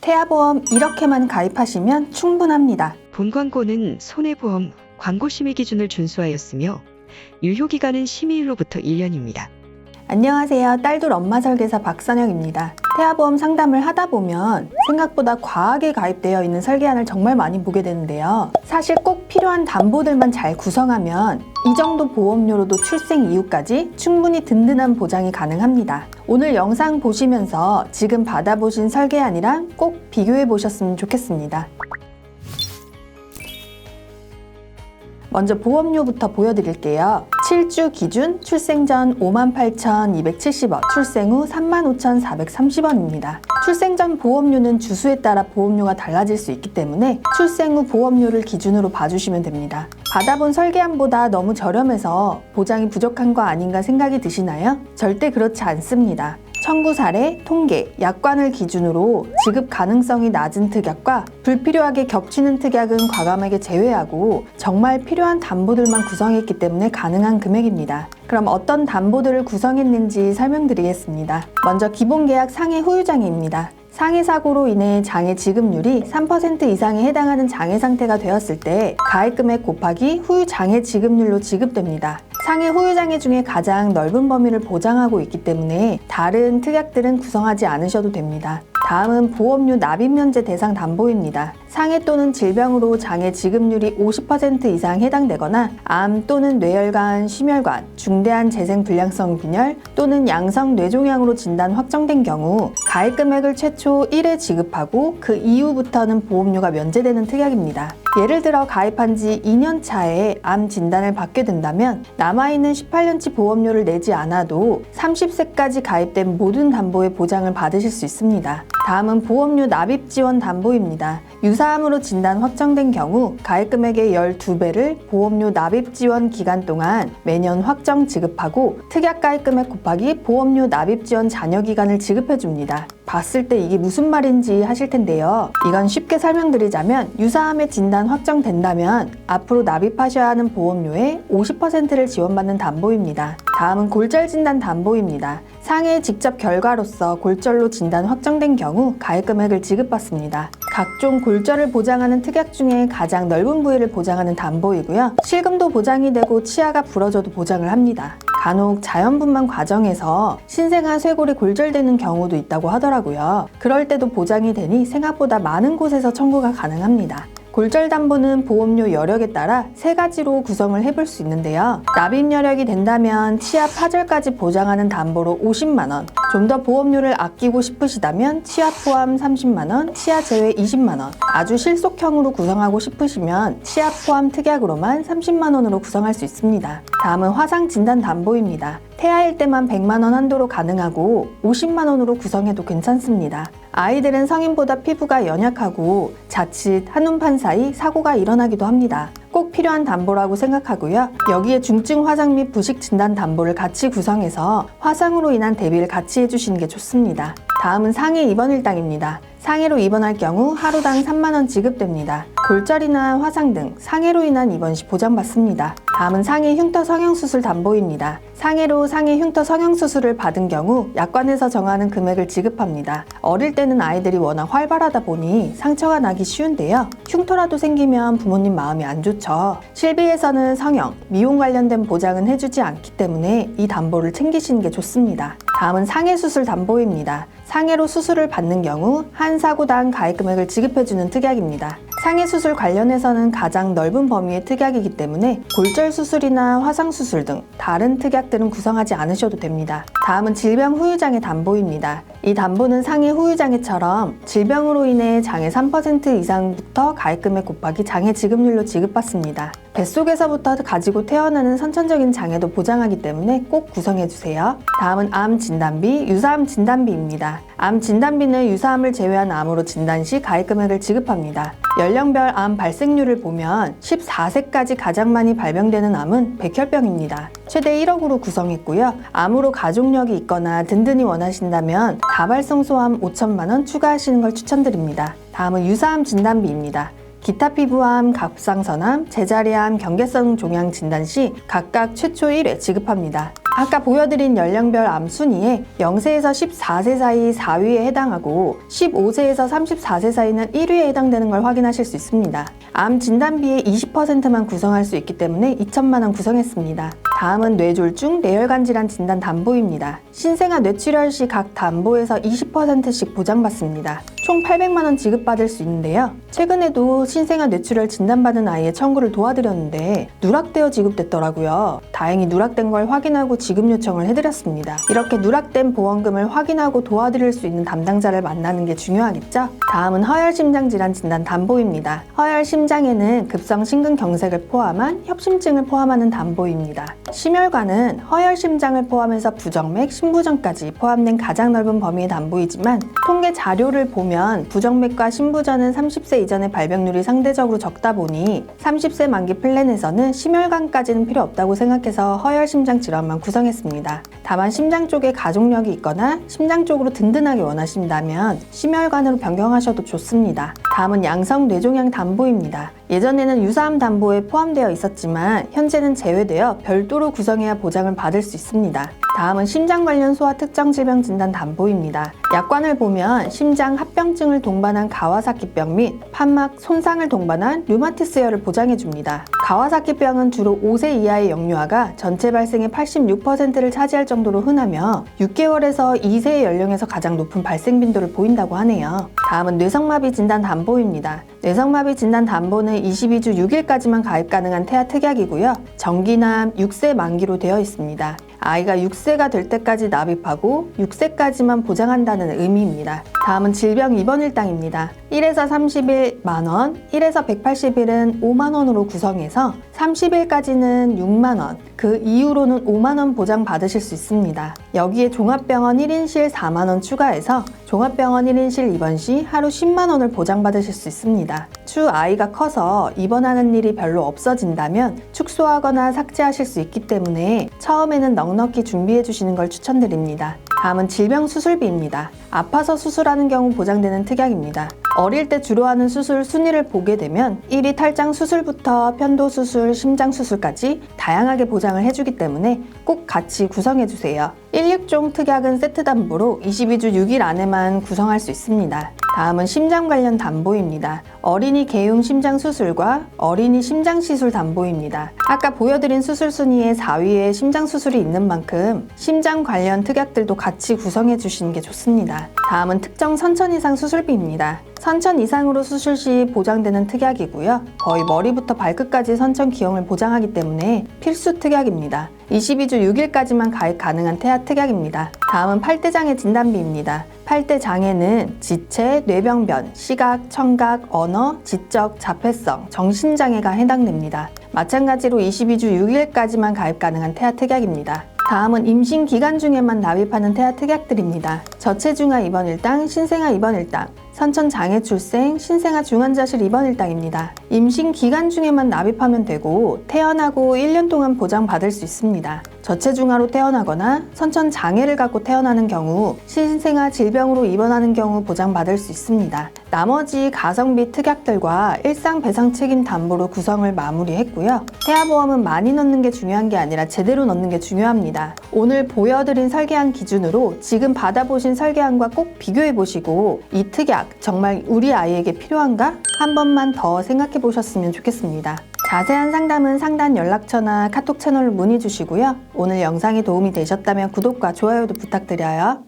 태아보험 이렇게만 가입하시면 충분합니다. 본 광고는 손해보험 광고심의 기준을 준수하였으며 유효기간은 심의일로부터 1년입니다. 안녕하세요. 딸둘 엄마 설계사 박선영입니다. 태아보험 상담을 하다 보면 생각보다 과하게 가입되어 있는 설계안을 정말 많이 보게 되는데요. 사실 꼭 필요한 담보들만 잘 구성하면 이 정도 보험료로도 출생 이후까지 충분히 든든한 보장이 가능합니다. 오늘 영상 보시면서 지금 받아보신 설계안이랑 꼭 비교해 보셨으면 좋겠습니다. 먼저 보험료부터 보여드릴게요. 7주 기준 출생 전 58,270원, 출생 후 35,430원입니다. 출생 전 보험료는 주수에 따라 보험료가 달라질 수 있기 때문에 출생 후 보험료를 기준으로 봐주시면 됩니다. 받아본 설계안보다 너무 저렴해서 보장이 부족한 거 아닌가 생각이 드시나요? 절대 그렇지 않습니다. 청구 사례, 통계, 약관을 기준으로 지급 가능성이 낮은 특약과 불필요하게 겹치는 특약은 과감하게 제외하고 정말 필요한 담보들만 구성했기 때문에 가능한 금액입니다. 그럼 어떤 담보들을 구성했는지 설명드리겠습니다. 먼저 기본계약 상해 후유장애입니다. 상해 사고로 인해 장해 지급률이 3% 이상에 해당하는 장해 상태가 되었을 때 가입금액 곱하기 후유장해 지급률로 지급됩니다. 상해 후유장애 중에 가장 넓은 범위를 보장하고 있기 때문에 다른 특약들은 구성하지 않으셔도 됩니다. 다음은 보험료 납입면제 대상 담보입니다. 상해 또는 질병으로 장해 지급률이 50% 이상 해당되거나 암 또는 뇌혈관, 심혈관, 중대한 재생불량성 빈혈 또는 양성 뇌종양으로 진단 확정된 경우 가입금액을 최초 1회 지급하고 그 이후부터는 보험료가 면제되는 특약입니다. 예를 들어 가입한 지 2년 차에 암 진단을 받게 된다면 남아있는 18년치 보험료를 내지 않아도 30세까지 가입된 모든 담보의 보장을 받으실 수 있습니다. 다음은 보험료 납입 지원 담보입니다. 유사암으로 진단 확정된 경우 가입금액의 12배를 보험료 납입 지원 기간 동안 매년 확정 지급하고 특약 가입금액 곱하기 보험료 납입 지원 잔여 기간을 지급해 줍니다. 봤을 때 이게 무슨 말인지 하실 텐데요. 이건 쉽게 설명드리자면 유사암의 진단 확정된다면 앞으로 납입하셔야 하는 보험료의 50%를 지원받는 담보입니다. 다음은 골절 진단 담보입니다. 상해의 직접 결과로서 골절로 진단 확정된 경우 가입금액을 지급받습니다. 각종 골절을 보장하는 특약 중에 가장 넓은 부위를 보장하는 담보이고요. 실금도 보장이 되고 치아가 부러져도 보장을 합니다. 간혹 자연분만 과정에서 신생아 쇄골이 골절되는 경우도 있다고 하더라고요. 그럴 때도 보장이 되니 생각보다 많은 곳에서 청구가 가능합니다. 골절 담보는 보험료 여력에 따라 3가지로 구성을 해볼 수 있는데요. 납입 여력이 된다면 치아 파절까지 보장하는 담보로 50만원, 좀 더 보험료를 아끼고 싶으시다면 치아 포함 30만원, 치아 제외 20만원, 아주 실속형으로 구성하고 싶으시면 치아 포함 특약으로만 30만원으로 구성할 수 있습니다. 다음은 화상 진단 담보입니다. 태아일 때만 100만원 한도로 가능하고 50만원으로 구성해도 괜찮습니다. 아이들은 성인보다 피부가 연약하고 자칫 한눈판 사이 사고가 일어나기도 합니다. 꼭 필요한 담보라고 생각하고요. 여기에 중증 화상 및 부식 진단 담보를 같이 구성해서 화상으로 인한 대비를 같이 해주시는 게 좋습니다. 다음은 상해 입원 일당입니다. 상해로 입원할 경우 하루당 3만원 지급됩니다. 골절이나 화상 등 상해로 인한 입원 시 보장받습니다. 다음은 상해 흉터 성형수술 담보입니다. 상해로 상해 흉터 성형수술을 받은 경우 약관에서 정하는 금액을 지급합니다. 어릴 때는 아이들이 워낙 활발하다 보니 상처가 나기 쉬운데요. 흉터라도 생기면 부모님 마음이 안 좋죠. 실비에서는 성형, 미용 관련된 보장은 해주지 않기 때문에 이 담보를 챙기시는 게 좋습니다. 다음은 상해 수술 담보입니다. 상해로 수술을 받는 경우 한 사고당 가입금액을 지급해주는 특약입니다. 상해 수술 관련해서는 가장 넓은 범위의 특약이기 때문에 골절 수술이나 화상 수술 등 다른 특약들은 구성하지 않으셔도 됩니다. 다음은 질병 후유장애 담보입니다. 이 담보는 상해 후유장애처럼 질병으로 인해 장해 3% 이상부터 가입금액 곱하기 장해 지급률로 지급받습니다. 뱃속에서부터 가지고 태어나는 선천적인 장애도 보장하기 때문에 꼭 구성해주세요. 다음은 암 진단비, 유사암 진단비입니다. 암 진단비는 유사암을 제외한 암으로 진단 시 가입금액을 지급합니다. 연령별 암 발생률을 보면 14세까지 가장 많이 발병되는 암은 백혈병입니다. 최대 1억으로 구성했고요. 암으로 가족력이 있거나 든든히 원하신다면 다발성소암 5천만원 추가하시는 걸 추천드립니다. 다음은 유사암 진단비입니다. 기타 피부암, 갑상선암, 제자리암, 경계성 종양 진단 시 각각 최초 1회 지급합니다. 아까 보여드린 연령별 암 순위에 0세에서 14세 사이 4위에 해당하고 15세에서 34세 사이는 1위에 해당되는 걸 확인하실 수 있습니다. 암 진단비의 20%만 구성할 수 있기 때문에 2천만 원 구성했습니다. 다음은 뇌졸중, 뇌혈관 질환 진단 담보입니다. 신생아 뇌출혈 시 각 담보에서 20%씩 보장받습니다. 총 800만 원 지급받을 수 있는데요. 최근에도 신생아 뇌출혈 진단받은 아이의 청구를 도와드렸는데 누락되어 지급됐더라고요. 다행히 누락된 걸 확인하고 지급 요청을 해드렸습니다. 이렇게 누락된 보험금을 확인하고 도와드릴 수 있는 담당자를 만나는 게 중요하겠죠? 다음은 허혈심장질환 진단 담보입니다. 허혈심장에는 급성 심근경색을 포함한 협심증을 포함하는 담보입니다. 심혈관은 허혈심장을 포함해서 부정맥, 심부전까지 포함된 가장 넓은 범위의 담보이지만 통계 자료를 보면 부정맥과 심부전은 30세 이전의 발병률이 상대적으로 적다 보니 30세 만기 플랜에서는 심혈관까지는 필요 없다고 생각해서 허혈심장 질환만 구성했습니다. 다만 심장 쪽에 가족력이 있거나 심장 쪽으로 든든하게 원하신다면 심혈관으로 변경하셔도 좋습니다. 다음은 양성 뇌종양 담보입니다. 예전에는 유사암 담보에 포함되어 있었지만 현재는 제외되어 별도로 구성해야 보장을 받을 수 있습니다. 다음은 심장 관련 소아 특정 질병 진단 담보입니다. 약관을 보면 심장 합병증을 동반한 가와사키병 및 판막 손상을 동반한 류마티스열을 보장해줍니다. 가와사키병은 주로 5세 이하의 영유아가 전체 발생의 86%를 차지할 정도로 흔하며 6개월에서 2세의 연령에서 가장 높은 발생 빈도를 보인다고 하네요. 다음은 뇌성마비 진단 담보입니다. 뇌성마비 진단 담보는 22주 6일까지만 가입 가능한 태아 특약이고요. 정기남 6세 만기로 되어 있습니다. 아이가 6세가 될 때까지 납입하고 6세까지만 보장한다는 의미입니다. 다음은 질병 입원 일당입니다. 1에서 30일 만원, 1에서 180일은 5만원으로 구성해서 30일까지는 6만원, 그 이후로는 5만원 보장 받으실 수 있습니다. 여기에 종합병원 1인실 4만원 추가해서 종합병원 1인실 입원 시 하루 10만원을 보장받으실 수 있습니다. 추후 아이가 커서 입원하는 일이 별로 없어진다면 축소하거나 삭제하실 수 있기 때문에 처음에는 넉넉히 준비해 주시는 걸 추천드립니다. 다음은 질병 수술비입니다. 아파서 수술하는 경우 보장되는 특약입니다. 어릴 때 주로 하는 수술 순위를 보게 되면 1위 탈장 수술부터 편도 수술, 심장 수술까지 다양하게 보장을 해주기 때문에 꼭 같이 구성해 주세요. 16종 특약은 세트 담보로 22주 6일 안에만 구성할 수 있습니다. 다음은 심장 관련 담보입니다. 어린이 개용 심장 수술과 어린이 심장 시술 담보입니다. 아까 보여드린 수술 순위의 4위에 심장 수술이 있는 만큼 심장 관련 특약들도 같이 구성해 주시는 게 좋습니다. 다음은 특정 선천 이상 수술비입니다. 선천 이상으로 수술 시 보장되는 특약이고요. 거의 머리부터 발끝까지 선천 기형을 보장하기 때문에 필수 특약입니다. 22주 6일까지만 가입 가능한 태아 특약입니다. 다음은 팔대장애 진단비입니다. 팔대장애는 지체, 뇌병변, 시각, 청각, 언어, 지적, 자폐성, 정신장애가 해당됩니다. 마찬가지로 22주 6일까지만 가입 가능한 태아 특약입니다. 다음은 임신 기간 중에만 납입하는 태아 특약들입니다. 저체중아 입원 일당, 신생아 입원 일당, 선천 장애 출생, 신생아 중환자실 입원 일당입니다. 임신 기간 중에만 납입하면 되고 태어나고 1년 동안 보장받을 수 있습니다. 저체중아로 태어나거나 선천 장애를 갖고 태어나는 경우 신생아 질병으로 입원하는 경우 보장받을 수 있습니다. 나머지 가성비 특약들과 일상 배상 책임 담보로 구성을 마무리했고요. 태아보험은 많이 넣는 게 중요한 게 아니라 제대로 넣는 게 중요합니다. 오늘 보여드린 설계안 기준으로 지금 받아보신 설계안과 꼭 비교해보시고 이 특약 정말 우리 아이에게 필요한가? 한 번만 더 생각해 보셨으면 좋겠습니다. 자세한 상담은 상단 연락처나 카톡 채널로 문의 주시고요. 오늘 영상이 도움이 되셨다면 구독과 좋아요도 부탁드려요.